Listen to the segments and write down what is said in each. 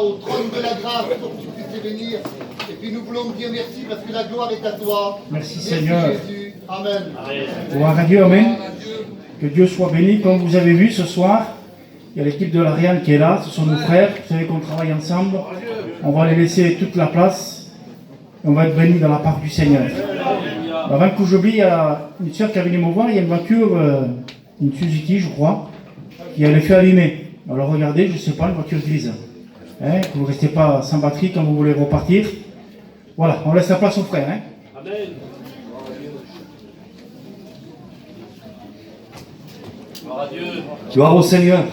Au trône de la grâce pour que tu puisses les bénir. Et puis nous voulons te dire merci parce que la gloire est à toi. Merci Seigneur. Jésus. Amen. Gloire à Dieu, amen. Que Dieu soit béni. Comme vous avez vu ce soir, il y a l'équipe de l'Ariane qui est là. Ce sont nos frères. Vous savez qu'on travaille ensemble. On va les laisser toute la place. On va être bénis dans la part du Seigneur. Avant que j'oublie, il y a une soeur qui est venue me voir. Il y a une voiture, une Suzuki, je crois, qui a les fait allumer. Alors regardez, je ne sais pas, une voiture grise. Que vous ne restez pas sans batterie quand vous voulez repartir. Voilà, on laisse la place aux frères. Amen. Gloire à Dieu. Gloire au Seigneur.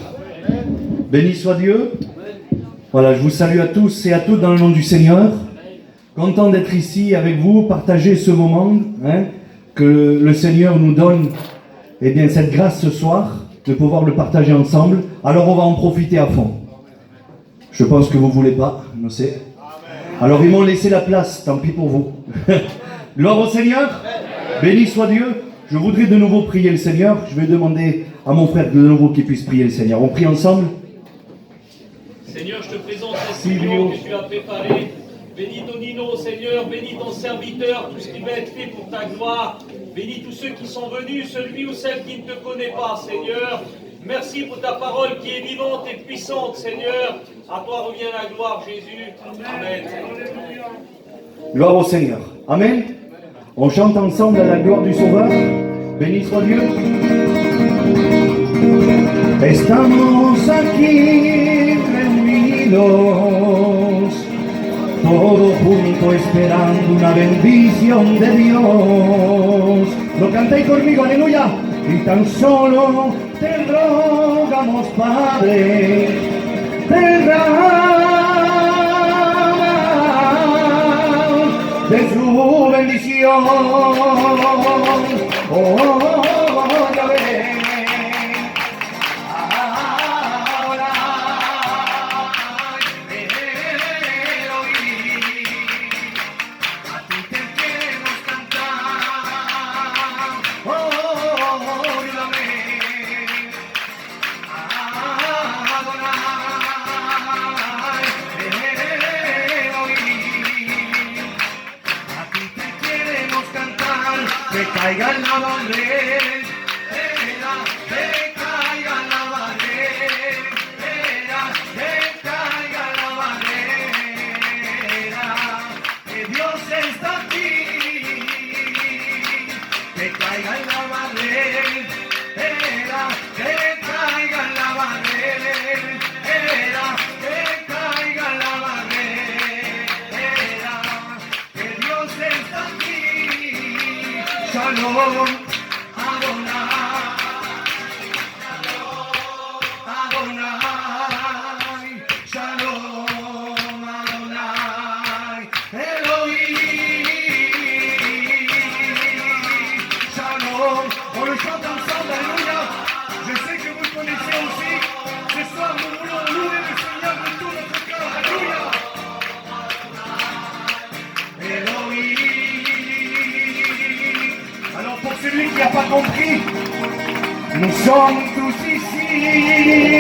Béni soit Dieu. Voilà, je vous salue à tous et à toutes dans le nom du Seigneur. Content d'être ici avec vous, partager ce moment que le Seigneur nous donne, eh bien, cette grâce ce soir, de pouvoir le partager ensemble. Alors on va en profiter à fond. Je pense que vous ne voulez pas, je sais. Alors ils m'ont laissé la place, tant pis pour vous. Gloire au Seigneur. Béni soit Dieu. Je voudrais de nouveau prier le Seigneur. Je vais demander à mon frère de nouveau qu'il puisse prier le Seigneur. On prie ensemble. Seigneur, je te présente ces vidéos que tu as préparées. Bénis ton Nino, Seigneur, bénis ton serviteur, tout ce qui va être fait pour ta gloire. Bénis tous ceux qui sont venus, celui ou celle qui ne te connaît pas, Seigneur. Merci pour ta parole qui est vivante et puissante, Seigneur. À toi revient la gloire, Jésus. Amen. Gloire au Seigneur. Amen. On chante ensemble à la gloire du Sauveur. Béni soit Dieu. Estamos aquí reunidos, todos juntos esperando una bendición de Dios. Lo cantáis conmigo, aleluya. Y tan solo te rogamos, Padre, derrama de su bendición. Oh, Yahvé. Que caiga en la barrera, que caiga en la barrera, que caiga en la barrera, que Dios está aquí, que caiga en la barrera, que caiga en la barrera, que caiga en la barrera, que Dios está aquí. Shalom, Adonai, Shalom, Adonai, Elohim, Shalom. On le chante ensemble, alléluia. Je sais que vous le connaissez aussi. Ce soir, nous voulons louer le Seigneur de tout notre cœur, alléluia. Elohim. Alors pour celui qui n'a pas compris, nous sommes tous ici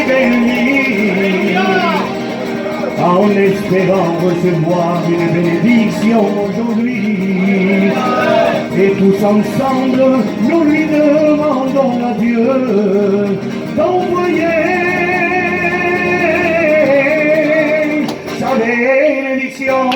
bénis en espérant recevoir une bénédiction aujourd'hui. Et tous ensemble, nous lui demandons à Dieu d'envoyer sa bénédiction.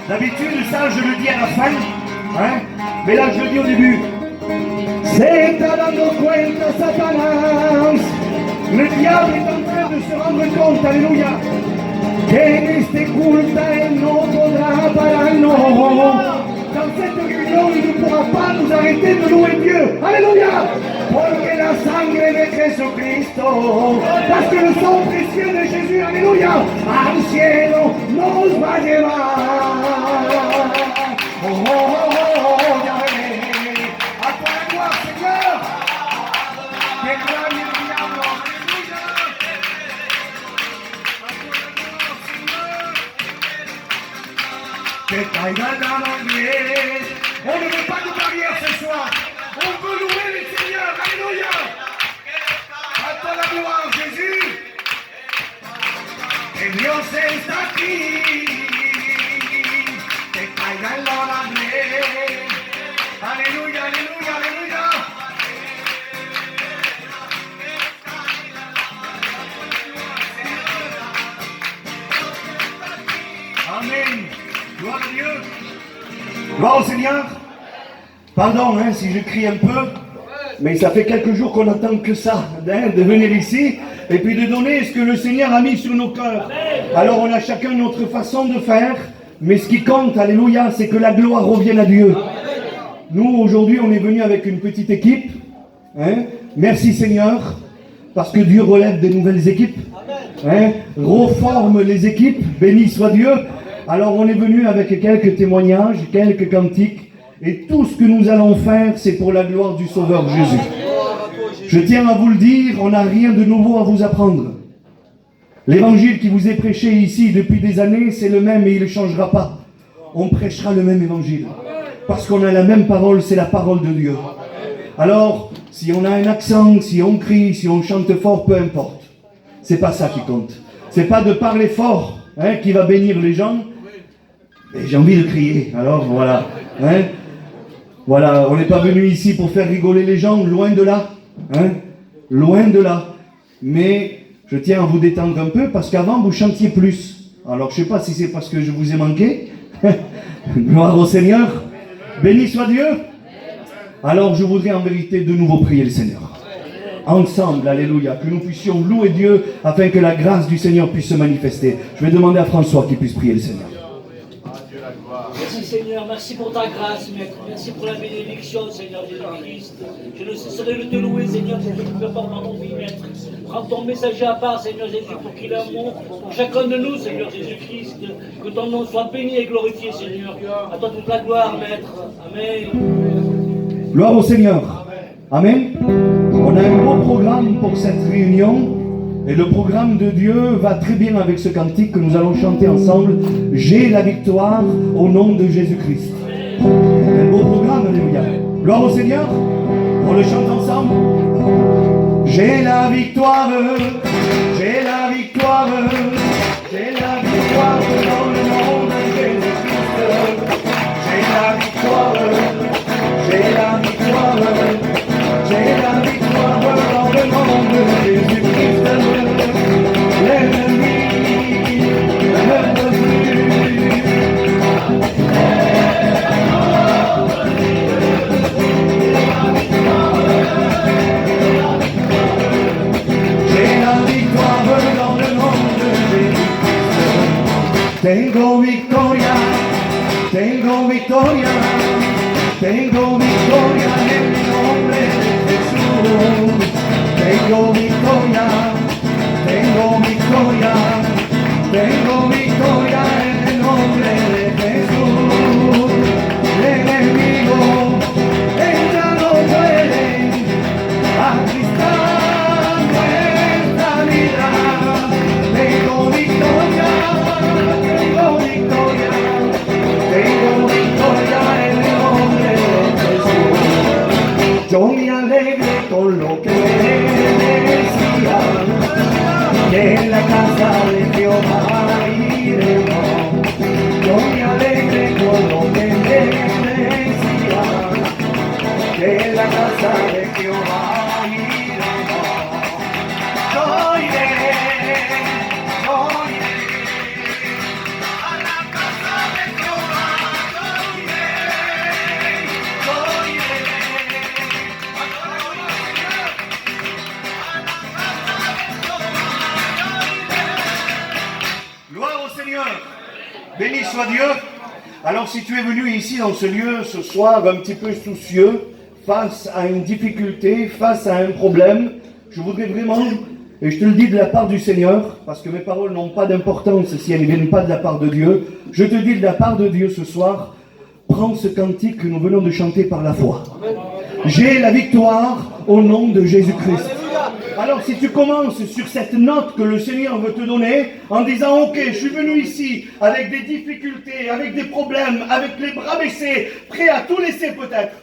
D'habitude, ça, je le dis à la fin, mais là, je le dis au début. Se está dando cuenta, Satanás. Le diable est en train de se rendre compte, alléluia, qu'en este culto él no podrá pararnos. Dans cette réunion, il ne pourra pas nous arrêter de louer Dieu. Alléluia. Porque la sangre de Jesucristo, parce que le sang précieux de Jésus, alléluia, al cielo nos va a llevar. Oh, oh, oh, oh, Yahvé, à toi la gloire, Seigneur. Déclame le diable, alléluia. À toi la gloire, Seigneur. Que caiga la manguera. On ne veut pas de barrière ce soir. On veut louer le Seigneur. Alléluia. À toi la gloire, Jésus. Et Dios está aquí. Que caiga en la manguera. Alléluia, alléluia, alléluia. Amen. Gloire à Dieu. Gloire au Seigneur. Pardon si je crie un peu, mais ça fait quelques jours qu'on attend que ça, de venir ici et puis de donner ce que le Seigneur a mis sur nos cœurs. Alors on a chacun notre façon de faire, mais ce qui compte, alléluia, c'est que la gloire revienne à Dieu. Nous, aujourd'hui, on est venus avec une petite équipe. Merci Seigneur, parce que Dieu relève des nouvelles équipes. Reforme les équipes, béni soit Dieu. Alors on est venu avec quelques témoignages, quelques cantiques, et tout ce que nous allons faire, c'est pour la gloire du Sauveur Jésus. Je tiens à vous le dire, on n'a rien de nouveau à vous apprendre. L'évangile qui vous est prêché ici depuis des années, c'est le même et il ne changera pas. On prêchera le même évangile. Parce qu'on a la même parole, c'est la parole de Dieu. Alors, si on a un accent, si on crie, si on chante fort, peu importe. C'est pas ça qui compte. C'est pas de parler fort qui va bénir les gens. Et j'ai envie de crier, alors voilà. Voilà, on n'est pas venu ici pour faire rigoler les gens, loin de là. Loin de là. Mais je tiens à vous détendre un peu, parce qu'avant vous chantiez plus. Alors je ne sais pas si c'est parce que je vous ai manqué. Gloire au Seigneur. Béni soit Dieu. Alors je voudrais en vérité de nouveau prier le Seigneur. Ensemble, alléluia, que nous puissions louer Dieu afin que la grâce du Seigneur puisse se manifester. Je vais demander à François qu'il puisse prier le Seigneur. Merci Seigneur, merci pour ta grâce, Maître. Merci pour la bénédiction, Seigneur Jésus-Christ. Je ne cesserai de te louer, Seigneur, pour que tu peux faire dans mon vie, Maître. Prends ton messager à part, Seigneur Jésus, pour qu'il ait un mot pour chacun de nous, Seigneur Jésus-Christ. Que ton nom soit béni et glorifié, Seigneur. À toi toute la gloire, Maître. Amen. Gloire au Seigneur. Amen. On a un beau programme pour cette réunion. Et le programme de Dieu va très bien avec ce cantique que nous allons chanter ensemble. J'ai la victoire au nom de Jésus-Christ. Un beau programme, alléluia. Gloire au Seigneur. On le chante ensemble. J'ai la victoire, j'ai la victoire, j'ai la victoire dans le nom de Jésus-Christ. J'ai la victoire, j'ai la victoire, j'ai la victoire dans le nom de Jésus-Christ. L'ennemi ne peut plus. J'ai la victoire dans le nom de Jésus-Christ. Tengo victoria, tengo victoria, tengo victoria en el nombre de Jesús. Tengo victoria, tengo victoria, tengo victoria en el nombre de Jesús. El enemigo, él ya no puede atristar nuestra vida. Tengo victoria, tengo victoria, tengo victoria en el nombre de Jesús. Yo me alegré con lo que decía, que en la casa de Jehová iremos. Yo me alegré con lo que decía, que en la casa de Jehová iremos. Yo iré, yo iré a la casa de Jehová. Yo iré, yo iré. Gloire au Seigneur. Béni soit Dieu. Alors si tu es venu ici dans ce lieu ce soir un petit peu soucieux, face à une difficulté, face à un problème, je voudrais vraiment, et je te le dis de la part du Seigneur, parce que mes paroles n'ont pas d'importance si elles ne viennent pas de la part de Dieu, je te dis de la part de Dieu ce soir, prends ce cantique que nous venons de chanter par la foi. J'ai la victoire au nom de Jésus-Christ. Alors si tu commences sur cette note que le Seigneur veut te donner, en disant ok, je suis venu ici avec des difficultés, avec des problèmes, avec les bras baissés, prêt à tout laisser peut-être,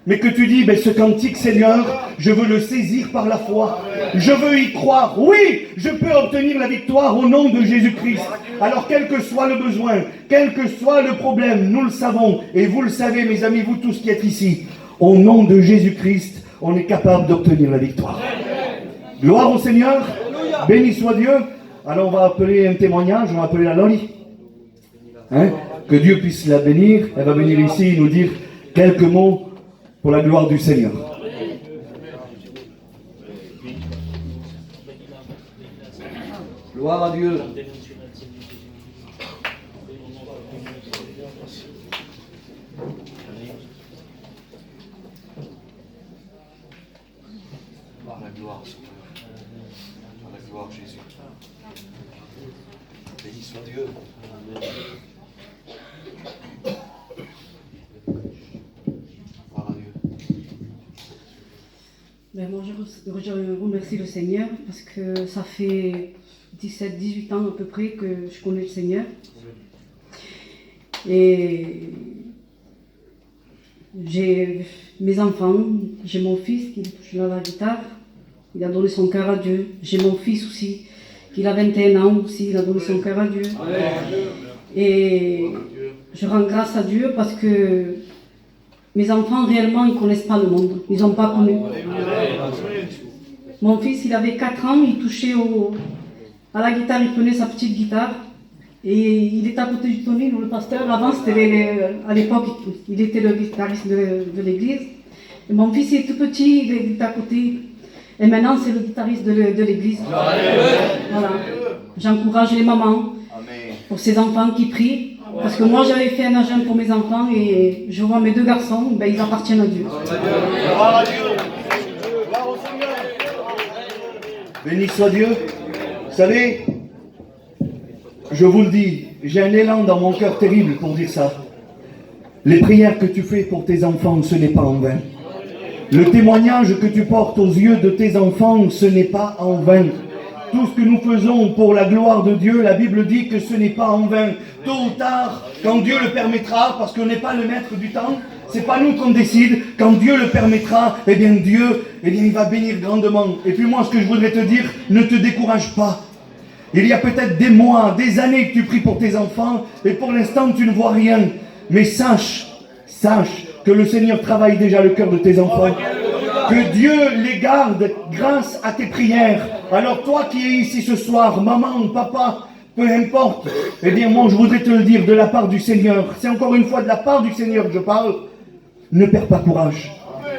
mais que tu dis, ce cantique Seigneur, je veux le saisir par la foi, je veux y croire, oui, je peux obtenir la victoire au nom de Jésus-Christ. Alors quel que soit le besoin, quel que soit le problème, nous le savons, et vous le savez mes amis, vous tous qui êtes ici, au nom de Jésus-Christ, on est capable d'obtenir la victoire. Gloire au Seigneur, béni soit Dieu. Alors on va appeler un témoignage, on va appeler la Loli. Que Dieu puisse la bénir, elle va venir ici nous dire quelques mots pour la gloire du Seigneur. Gloire à Dieu. La gloire, Seigneur. La gloire, Jésus. Béni soit Dieu. Gloire à Dieu. Moi, je remercie le Seigneur parce que ça fait 17-18 ans à peu près que je connais le Seigneur. Et j'ai mes enfants, j'ai mon fils qui joue à la guitare, il a donné son cœur à Dieu. J'ai mon fils aussi, qui a 21 ans aussi, il a donné son cœur à Dieu. Et je rends grâce à Dieu parce que mes enfants, réellement, ils ne connaissent pas le monde. Ils n'ont pas connu. Mon fils, il avait 4 ans, il touchait à la guitare, il prenait sa petite guitare. Et il était à côté du Tony, le pasteur. Avant, à l'époque, il était le guitariste de l'église. Et mon fils, il est tout petit, il est à côté. Et maintenant, c'est le guitariste de l'église. Voilà. J'encourage les mamans pour ces enfants qui prient. Parce que moi, j'avais fait un agent pour mes enfants et je vois mes 2 garçons, ils appartiennent à Dieu. Gloire à Dieu. Gloire au Seigneur. Béni soit Dieu. Vous savez, je vous le dis, j'ai un élan dans mon cœur terrible pour dire ça. Les prières que tu fais pour tes enfants, ce n'est pas en vain. Le témoignage que tu portes aux yeux de tes enfants, ce n'est pas en vain. Tout ce que nous faisons pour la gloire de Dieu, la Bible dit que ce n'est pas en vain. Tôt ou tard, quand Dieu le permettra, parce qu'on n'est pas le maître du temps, c'est pas nous qu'on décide, quand Dieu le permettra, Dieu, il va bénir grandement. Et puis moi, ce que je voudrais te dire, ne te décourage pas. Il y a peut-être des mois, des années que tu pries pour tes enfants, et pour l'instant, tu ne vois rien. Mais sache que le Seigneur travaille déjà le cœur de tes enfants. Que Dieu les garde grâce à tes prières. Alors toi qui es ici ce soir, maman, papa, peu importe, moi je voudrais te le dire de la part du Seigneur. C'est encore une fois de la part du Seigneur que je parle. Ne perds pas courage.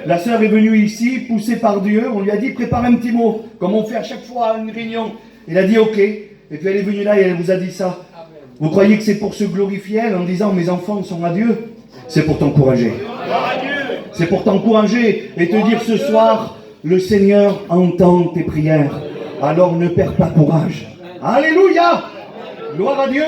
La sœur est venue ici, poussée par Dieu. On lui a dit prépare un petit mot, comme on fait à chaque fois à une réunion. Il a dit ok. Et puis elle est venue là et elle vous a dit ça. Vous croyez que c'est pour se glorifier elle en disant mes enfants sont à Dieu? C'est pour t'encourager. C'est pour t'encourager et te dire ce soir, le Seigneur entend tes prières. Alors ne perds pas courage. Alléluia! Gloire à Dieu!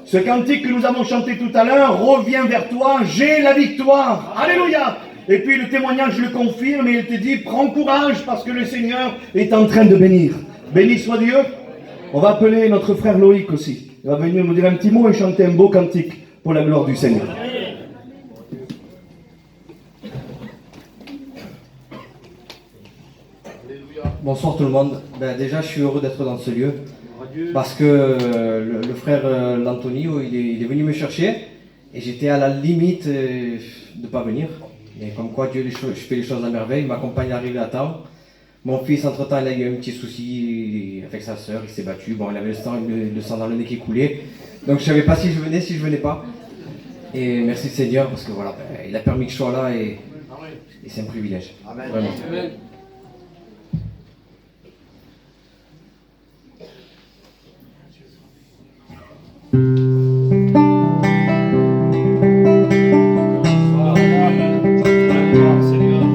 Ce cantique que nous avons chanté tout à l'heure revient vers toi, j'ai la victoire. Alléluia! Et puis le témoignage le confirme et il te dit, prends courage parce que le Seigneur est en train de bénir. Béni soit Dieu. On va appeler notre frère Loïc aussi. Il va venir nous dire un petit mot et chanter un beau cantique pour la gloire du Seigneur. Bonsoir tout le monde. Déjà, je suis heureux d'être dans ce lieu parce que le frère d'Anthony, il est venu me chercher et j'étais à la limite de ne pas venir. Mais comme quoi Dieu je fais les choses à merveille, il m'accompagne à arriver à temps. Mon fils, entre-temps, il a eu un petit souci avec sa sœur, il s'est battu. Bon, il avait le sang dans le nez qui coulait. Donc je ne savais pas si je venais pas. Et merci Seigneur parce que voilà, il a permis que je sois là et c'est un privilège. Amen. Vraiment. Amen. Seigneur.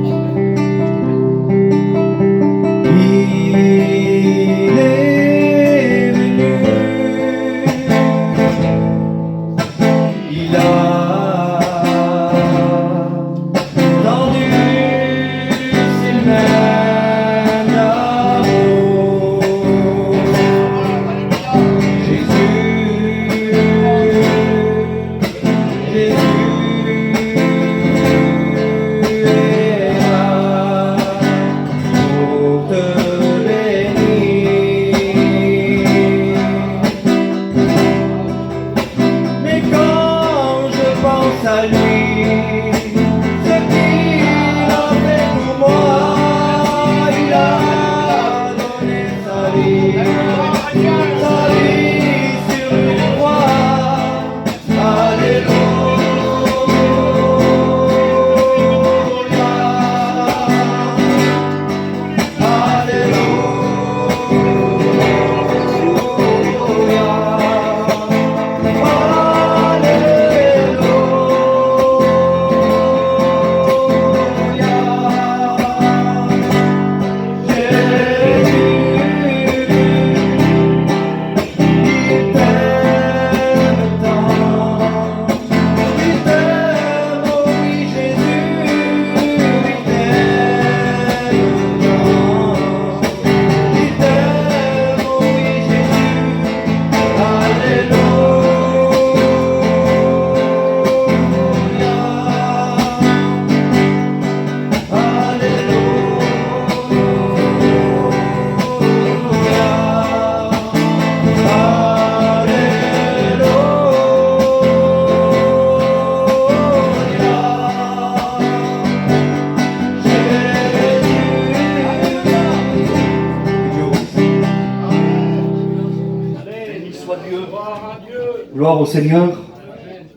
Dieu. Gloire au Seigneur.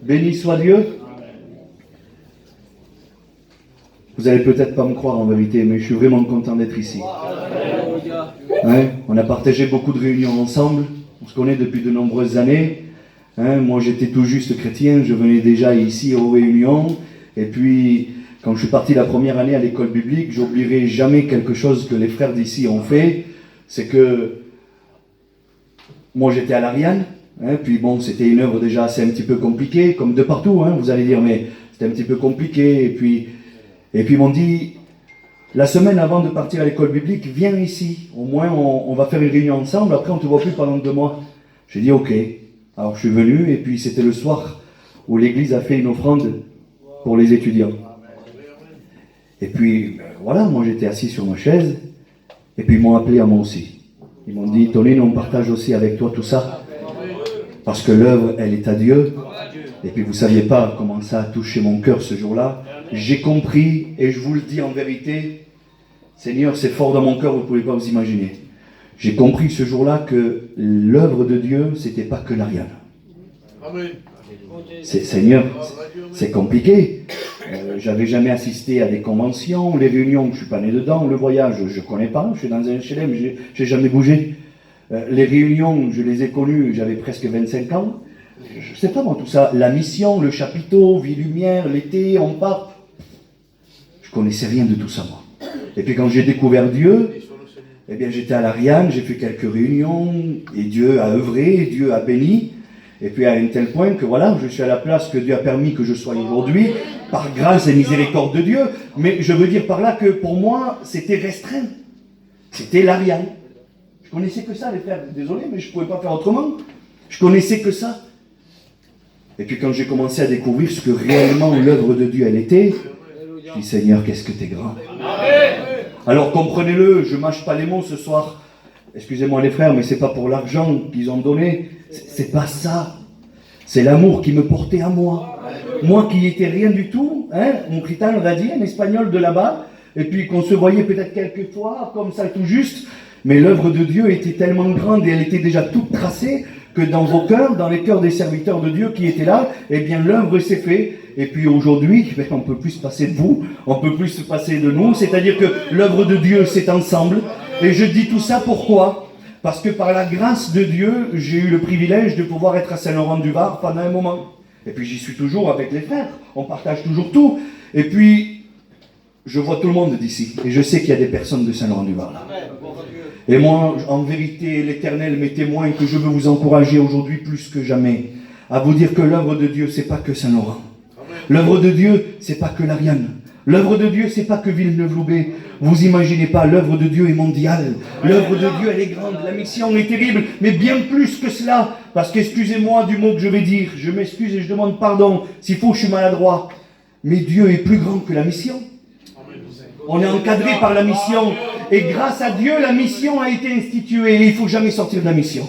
Béni soit Dieu. Vous allez peut-être pas me croire en vérité, mais je suis vraiment content d'être ici. Hein, on a partagé beaucoup de réunions ensemble. On se connaît depuis de nombreuses années. Hein, moi, j'étais tout juste chrétien. Je venais déjà ici aux réunions. Et puis, quand je suis parti la première année à l'école biblique, j'oublierai jamais quelque chose que les frères d'ici ont fait. C'est que moi, j'étais à l'Ariane. Hein, puis bon, c'était une œuvre déjà assez un petit peu compliquée, comme de partout. Hein, vous allez dire, mais c'était un petit peu compliqué. Et puis ils m'ont dit, la semaine avant de partir à l'école biblique, viens ici. Au moins, on va faire une réunion ensemble. Après, on ne te voit plus pendant 2 mois. J'ai dit, ok. Alors, je suis venu. Et puis, c'était le soir où l'église a fait une offrande pour les étudiants. Et puis, voilà, moi, j'étais assis sur ma chaise. Et puis, ils m'ont appelé à moi aussi. Ils m'ont dit, Tonine, on partage aussi avec toi tout ça. Parce que l'œuvre, elle est à Dieu. Et puis, vous ne saviez pas comment ça a touché mon cœur ce jour-là. J'ai compris, et je vous le dis en vérité, Seigneur, c'est fort dans mon cœur, vous ne pouvez pas vous imaginer. J'ai compris ce jour-là que l'œuvre de Dieu, c'était pas que l'Ariane. Seigneur, c'est compliqué. J'avais jamais assisté à des conventions, les réunions, je ne suis pas né dedans, le voyage, je ne connais pas, je suis dans un HLM, je n'ai jamais bougé. Les réunions, je les ai connues, j'avais presque 25 ans. Je ne sais pas moi tout ça. La mission, le chapiteau, Vie Lumière, l'été, on part. Je ne connaissais rien de tout ça moi. Et puis quand j'ai découvert Dieu, eh bien j'étais à l'Ariane, j'ai fait quelques réunions, et Dieu a œuvré, Dieu a béni. Et puis à un tel point que voilà, je suis à la place que Dieu a permis que je sois aujourd'hui, par grâce et miséricorde de Dieu. Mais je veux dire par là que pour moi, c'était restreint. C'était l'Ariane. Je connaissais que ça, les frères. Désolé, mais je ne pouvais pas faire autrement. Je connaissais que ça. Et puis quand j'ai commencé à découvrir ce que réellement l'œuvre de Dieu elle était, je dis Seigneur, qu'est-ce que t'es grand. Alors comprenez-le, je mâche pas les mots ce soir. Excusez-moi les frères, mais c'est pas pour l'argent qu'ils ont donné. C'est pas ça. C'est l'amour qui me portait à moi. Moi qui n'étais rien du tout, hein, mon critan, on va dire, un espagnol de là-bas, et puis qu'on se voyait peut-être quelques fois, comme ça tout juste, mais l'œuvre de Dieu était tellement grande et elle était déjà toute tracée, que dans vos cœurs, dans les cœurs des serviteurs de Dieu qui étaient là, eh bien l'œuvre s'est faite. Et puis aujourd'hui, on ne peut plus se passer de vous, on ne peut plus se passer de nous. C'est-à-dire que l'œuvre de Dieu, c'est ensemble. Et je dis tout ça pourquoi ? Parce que par la grâce de Dieu, j'ai eu le privilège de pouvoir être à Saint-Laurent-du-Var pendant un moment. Et puis j'y suis toujours avec les frères, on partage toujours tout. Et puis, je vois tout le monde d'ici. Et je sais qu'il y a des personnes de Saint-Laurent-du-Var là. Et moi, en vérité, l'Éternel m'est témoin que je veux vous encourager aujourd'hui plus que jamais à vous dire que l'œuvre de Dieu, c'est pas que Saint-Laurent. L'œuvre de Dieu, c'est pas que l'Ariane. L'œuvre de Dieu, c'est pas que Villeneuve-Loubet. Vous imaginez pas, l'œuvre de Dieu est mondiale. L'œuvre de Dieu, elle est grande. La mission est terrible, mais bien plus que cela. Parce qu'excusez-moi du mot que je vais dire. Je m'excuse et je demande pardon. S'il faut, je suis maladroit. Mais Dieu est plus grand que la mission. On est encadré par la mission. Et grâce à Dieu, la mission a été instituée. Et il ne faut jamais sortir de la mission.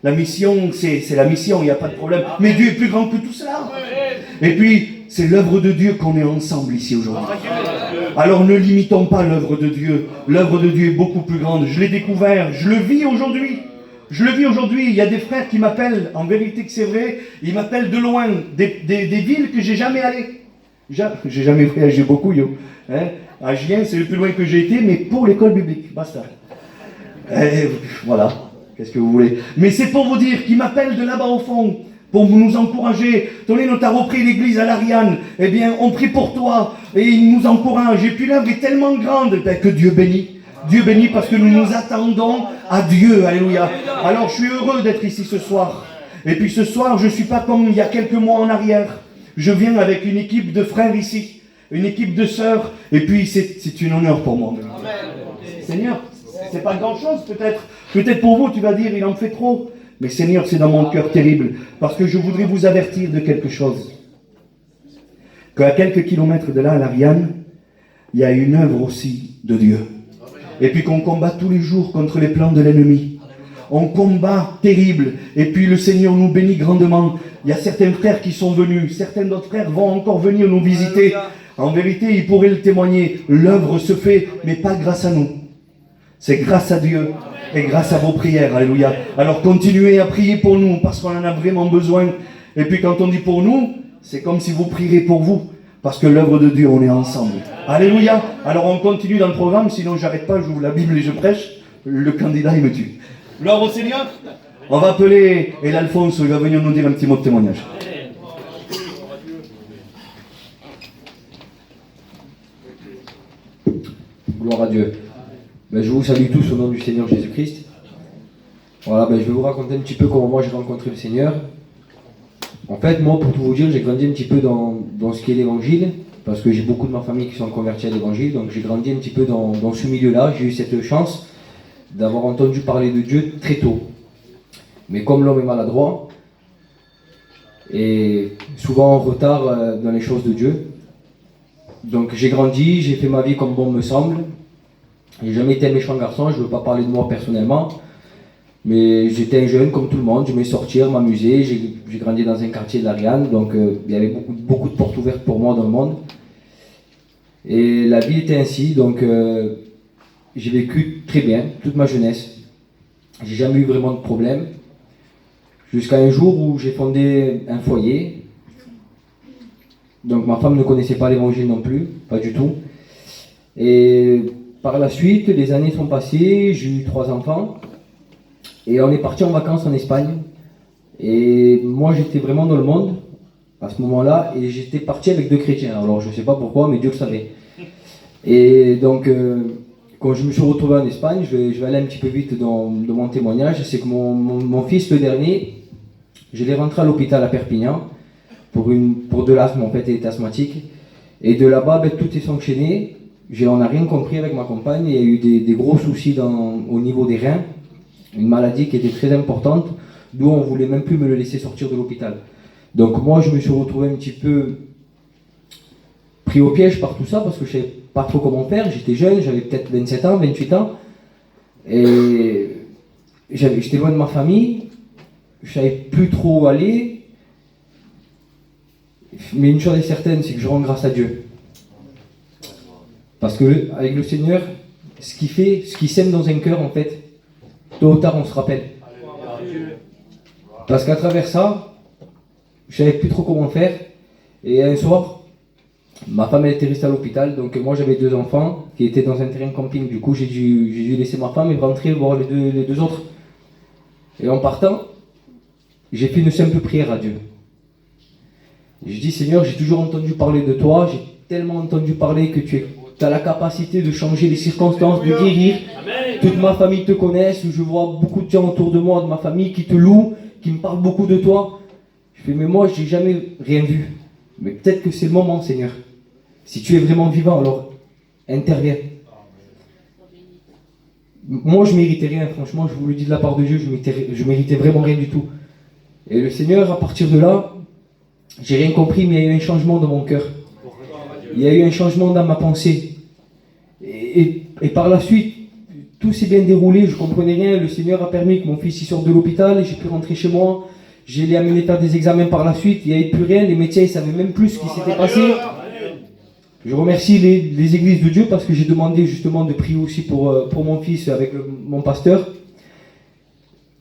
La mission, c'est la mission, il n'y a pas de problème. Mais Dieu est plus grand que tout cela. Et puis, c'est l'œuvre de Dieu qu'on est ensemble ici aujourd'hui. Alors ne limitons pas l'œuvre de Dieu. L'œuvre de Dieu est beaucoup plus grande. Je l'ai découvert, je le vis aujourd'hui. Je le vis aujourd'hui. Il y a des frères qui m'appellent, en vérité que c'est vrai, ils m'appellent de loin, des villes que j'ai jamais allées. J'ai jamais voyagé beaucoup, yo. Hein? À Gien, c'est le plus loin que j'ai été, mais pour l'école biblique. Basta. Et voilà. Qu'est-ce que vous voulez? Mais c'est pour vous dire qu'ils m'appellent de là-bas au fond, pour nous encourager. Tonino, t'as repris l'église à l'Ariane. Eh bien, on prie pour toi. Et ils nous encouragent. Et puis l'œuvre est tellement grande que Dieu bénit. Dieu bénit parce que nous nous attendons à Dieu. Alléluia. Alors, je suis heureux d'être ici ce soir. Et puis ce soir, je ne suis pas comme il y a quelques mois en arrière. Je viens avec une équipe de frères ici. Une équipe de sœurs. Et puis, c'est un honneur pour moi. Seigneur, c'est pas grand-chose peut-être. Peut-être pour vous, tu vas dire, il en fait trop. Mais Seigneur, c'est dans mon cœur terrible. Parce que je voudrais vous avertir de quelque chose. Qu'à quelques kilomètres de là, à l'Ariane, il y a une œuvre aussi de Dieu. Et puis qu'on combat tous les jours contre les plans de l'ennemi. On combat terrible. Et puis le Seigneur nous bénit grandement. Il y a certains frères qui sont venus. Certains d'autres frères vont encore venir nous visiter. En vérité, ils pourraient le témoigner. L'œuvre se fait, mais pas grâce à nous. C'est grâce à Dieu. et grâce à vos prières, alléluia. Alors continuez à prier pour nous, parce qu'on en a vraiment besoin. Et puis quand on dit pour nous, c'est comme si vous prierez pour vous, parce que l'œuvre de Dieu, on est ensemble. Alléluia. Alors on continue dans le programme, sinon j'arrête pas, j'ouvre la Bible et je prêche, le candidat il me tue. Gloire au Seigneur. On va appeler El Alfonso, il va venir nous dire un petit mot de témoignage. Gloire à Dieu. Je vous salue tous au nom du Seigneur Jésus-Christ. Voilà, je vais vous raconter un petit peu comment moi j'ai rencontré le Seigneur. En fait, moi, pour tout vous dire, j'ai grandi un petit peu dans ce qu'est l'évangile, parce que j'ai beaucoup de ma famille qui sont convertis à l'évangile, donc j'ai grandi un petit peu dans ce milieu-là. J'ai eu cette chance d'avoir entendu parler de Dieu très tôt. Mais comme l'homme est maladroit, et souvent en retard dans les choses de Dieu, donc j'ai grandi, j'ai fait ma vie comme bon me semble. J'ai jamais été un méchant garçon, je ne veux pas parler de moi personnellement, mais j'étais un jeune comme tout le monde, j'aimais sortir, m'amuser, j'ai grandi dans un quartier de l'Ariane, donc il y avait beaucoup de portes ouvertes pour moi dans le monde. Et la vie était ainsi, donc j'ai vécu très bien toute ma jeunesse. J'ai jamais eu vraiment de problème, jusqu'à un jour où j'ai fondé un foyer. Donc ma femme ne connaissait pas l'évangile non plus, pas du tout. Et par la suite, les années sont passées, j'ai eu 3 enfants. Et on est parti en vacances en Espagne. Et moi j'étais vraiment dans le monde à ce moment-là. Et j'étais parti avec 2 chrétiens. Alors je ne sais pas pourquoi, mais Dieu le savait. Et donc quand je me suis retrouvé en Espagne, je vais aller un petit peu vite dans mon témoignage. C'est que mon fils, le dernier, je l'ai rentré à l'hôpital à Perpignan. Pour de l'asthme, en fait, il est asthmatique. Et de là-bas, tout est s'enchaîné. On n'a rien compris avec ma compagne. Il y a eu des gros soucis au niveau des reins. Une maladie qui était très importante, d'où on ne voulait même plus me le laisser sortir de l'hôpital. Donc moi, je me suis retrouvé un petit peu pris au piège par tout ça, parce que je ne savais pas trop comment faire. J'étais jeune, j'avais peut-être 27 ans, 28 ans. Et j'étais loin de ma famille. Je ne savais plus trop où aller. Mais une chose est certaine, c'est que je rends grâce à Dieu. Parce que avec le Seigneur, ce qu'il sème dans un cœur, en fait, tôt ou tard, on se rappelle. Parce qu'à travers ça, je savais plus trop comment faire. Et un soir, ma femme elle était restée à l'hôpital, donc moi j'avais 2 enfants qui étaient dans un terrain de camping. Du coup, j'ai dû laisser ma femme et rentrer voir les deux autres. Et en partant, j'ai fait une simple prière à Dieu. Je dis, Seigneur, j'ai toujours entendu parler de toi, j'ai tellement entendu parler que tu as la capacité de changer les circonstances, de guérir. Toute ma famille te connaisse, je vois beaucoup de gens autour de moi, de ma famille, qui te louent, qui me parlent beaucoup de toi. Je fais, mais moi, j'ai jamais rien vu. Mais peut-être que c'est le moment, Seigneur. Si tu es vraiment vivant, alors interviens. Moi, je méritais rien, franchement, je vous le dis de la part de Dieu, je méritais vraiment rien du tout. Et le Seigneur, à partir de là, j'ai rien compris, mais il y a eu un changement dans mon cœur. Il y a eu un changement dans ma pensée. Et par la suite, tout s'est bien déroulé, je ne comprenais rien. Le Seigneur a permis que mon fils y sorte de l'hôpital, j'ai pu rentrer chez moi. Je l'ai amené faire des examens par la suite, il n'y avait plus rien. Les médecins ne savaient même plus ce qui s'était passé. Je remercie les églises de Dieu parce que j'ai demandé justement de prier aussi pour mon fils avec mon pasteur.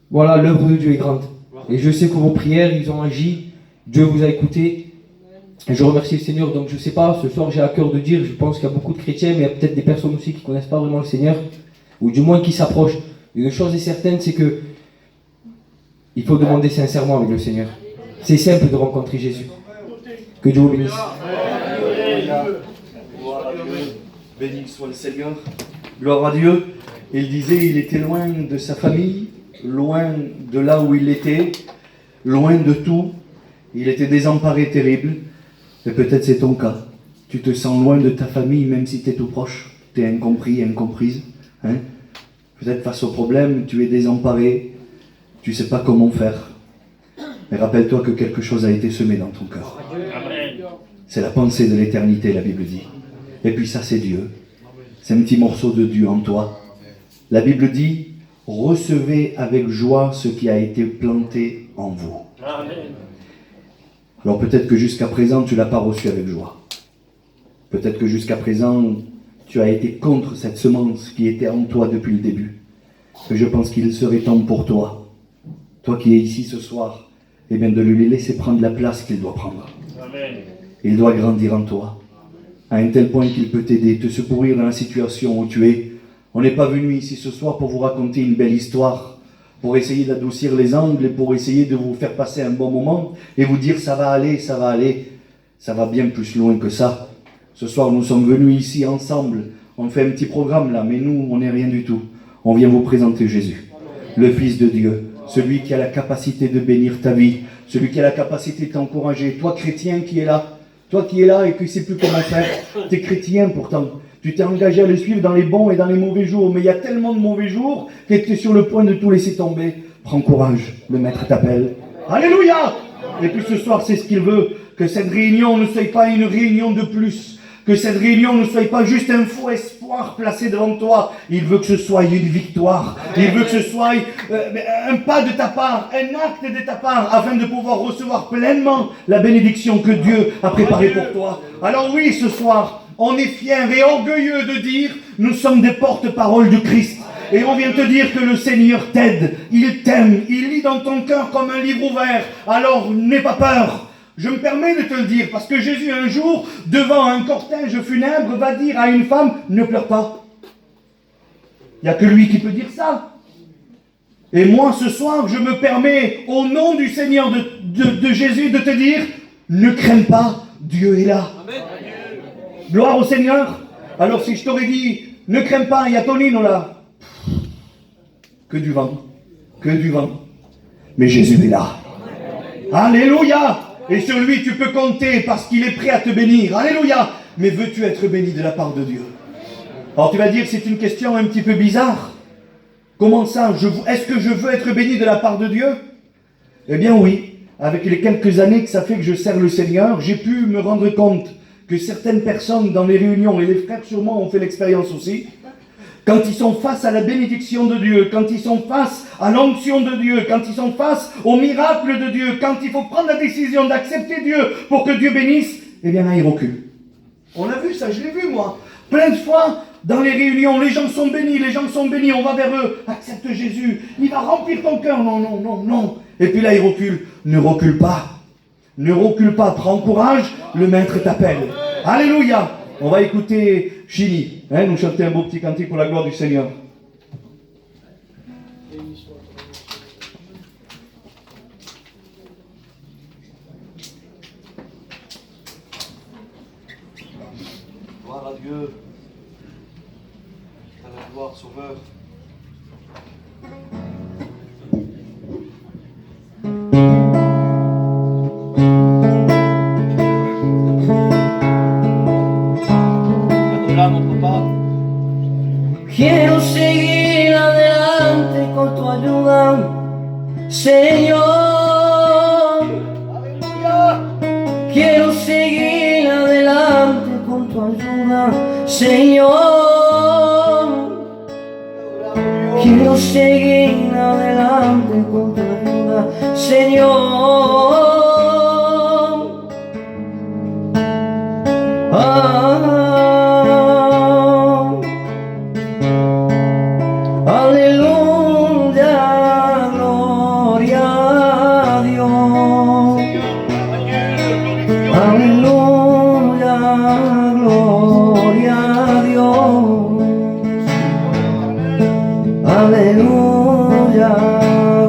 Voilà, l'œuvre de Dieu est grande. Et je sais que vos prières, ils ont agi. Dieu vous a écouté. Et je remercie le Seigneur. Donc je ne sais pas, ce soir j'ai à cœur de dire, je pense qu'il y a beaucoup de chrétiens, mais il y a peut-être des personnes aussi qui ne connaissent pas vraiment le Seigneur, ou du moins qui s'approchent. Une chose est certaine, c'est que il faut demander sincèrement avec le Seigneur. C'est simple de rencontrer Jésus. Que Dieu vous bénisse. Gloire à Dieu. Béni soit le Seigneur. Gloire à Dieu. Il disait, il était loin de sa famille, loin de là où il était, loin de tout. Il était désemparé, terrible. Et peut-être c'est ton cas. Tu te sens loin de ta famille, même si tu es tout proche. Tu es incompris, incomprise. Hein? Peut-être face au problème, tu es désemparé. Tu ne sais pas comment faire. Mais rappelle-toi que quelque chose a été semé dans ton cœur. C'est la pensée de l'éternité, la Bible dit. Et puis ça, c'est Dieu. C'est un petit morceau de Dieu en toi. La Bible dit, recevez avec joie ce qui a été planté en vous. Alors peut-être que jusqu'à présent, tu ne l'as pas reçu avec joie. Peut-être que jusqu'à présent, tu as été contre cette semence qui était en toi depuis le début. que je pense qu'il serait temps pour toi, toi qui es ici ce soir, eh bien de lui laisser prendre la place qu'il doit prendre. Amen. Il doit grandir en toi, à un tel point qu'il peut t'aider, te secourir dans la situation où tu es. On n'est pas venu ici ce soir pour vous raconter une belle histoire, pour essayer d'adoucir les angles et pour essayer de vous faire passer un bon moment et vous dire ça va aller, ça va aller. Ça va bien plus loin que ça. Ce soir, nous sommes venus ici ensemble. On fait un petit programme là, mais nous, on n'est rien du tout. On vient vous présenter Jésus, le Fils de Dieu, celui qui a la capacité de bénir ta vie, celui qui a la capacité de t'encourager. Toi, chrétien qui es là, toi qui es là et qui ne sais plus comment faire, tu es chrétien pourtant. Tu t'es engagé à le suivre dans les bons et dans les mauvais jours. Mais il y a tellement de mauvais jours que tu es sur le point de tout laisser tomber. Prends courage, le Maître t'appelle. Alléluia! Et puis ce soir, c'est ce qu'il veut. Que cette réunion ne soit pas une réunion de plus. Que cette réunion ne soit pas juste un faux espoir placé devant toi. Il veut que ce soit une victoire. Il veut que ce soit un pas de ta part, un acte de ta part, afin de pouvoir recevoir pleinement la bénédiction que Dieu a préparée pour toi. Alors oui, ce soir, on est fiers et orgueilleux de dire, nous sommes des porte-paroles du Christ. Et on vient te dire que le Seigneur t'aide, il t'aime, il lit dans ton cœur comme un livre ouvert. Alors n'aie pas peur. Je me permets de te le dire, parce que Jésus un jour, devant un cortège funèbre, va dire à une femme, ne pleure pas. Il n'y a que lui qui peut dire ça. Et moi ce soir, je me permets, au nom du Seigneur de Jésus, de te dire, ne crains pas, Dieu est là. Amen. Gloire au Seigneur. Alors si je t'aurais dit, ne crains pas, il y a Tonino là. Que du vent, que du vent. Mais Jésus est là. Alléluia. Et sur lui tu peux compter parce qu'il est prêt à te bénir. Alléluia. Mais veux-tu être béni de la part de Dieu? Alors tu vas dire, c'est une question un petit peu bizarre. Comment ça? Est-ce que je veux être béni de la part de Dieu? Eh bien oui. Avec les quelques années que ça fait que je sers le Seigneur, j'ai pu me rendre compte que certaines personnes dans les réunions, et les frères sûrement ont fait l'expérience aussi, quand ils sont face à la bénédiction de Dieu, quand ils sont face à l'onction de Dieu, quand ils sont face au miracle de Dieu, quand il faut prendre la décision d'accepter Dieu pour que Dieu bénisse, eh bien là, ils reculent. On a vu ça, je l'ai vu moi. Plein de fois, dans les réunions, les gens sont bénis, on va vers eux, accepte Jésus, il va remplir ton cœur, non, non, non, non. Et puis là, ils reculent. Ne recule pas. Ne recule pas, prends courage, le Maître t'appelle. Alléluia. On va écouter Chini, nous chanter un beau petit cantique pour la gloire du Seigneur. Gloire à Dieu, à la gloire sauveur. Quiero seguir adelante con tu ayuda, Señor. Quiero seguir adelante con tu ayuda, Señor. Quiero seguir adelante con tu ayuda, Señor. Aleluya, gloria a Dios. Aleluya, gloria a Dios. Aleluya,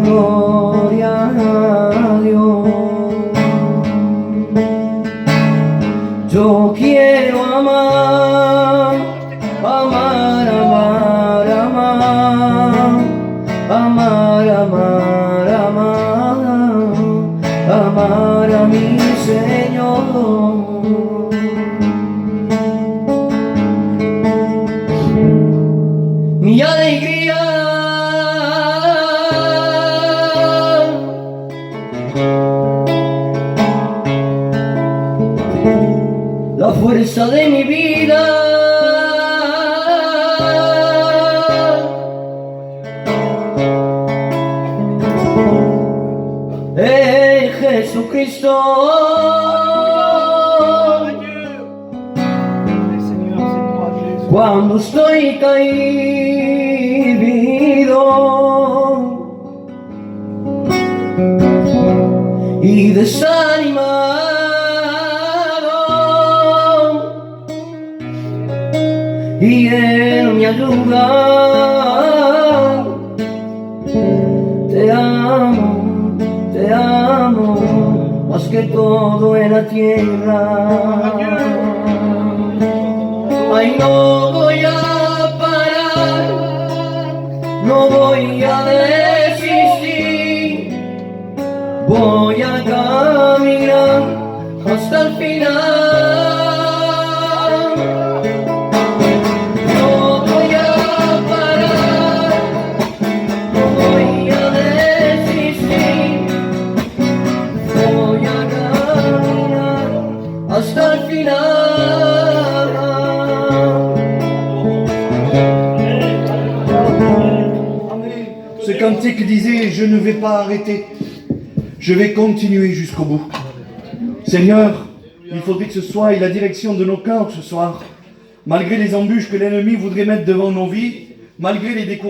gloria a Dios. Yo quiero amar, amar, amar, amar, amar, amar, amar, amar a mi Señor. Mi alegría, la fuerza de mi vida. Jesucristo. Cuando estoy caído, y desanimado, y Él me ayuda. Te amo, más que todo en la tierra. Ay, no voy a parar, no voy a desistir, voy a caminar hasta el final. No voy a parar, no voy a desistir, voy a caminar hasta el final. Ce cantique disait, je ne vais pas arrêter, je vais continuer jusqu'au bout. Seigneur, il faudrait que ce soit la direction de nos cœurs ce soir, malgré les embûches que l'ennemi voudrait mettre devant nos vies, malgré les découragements.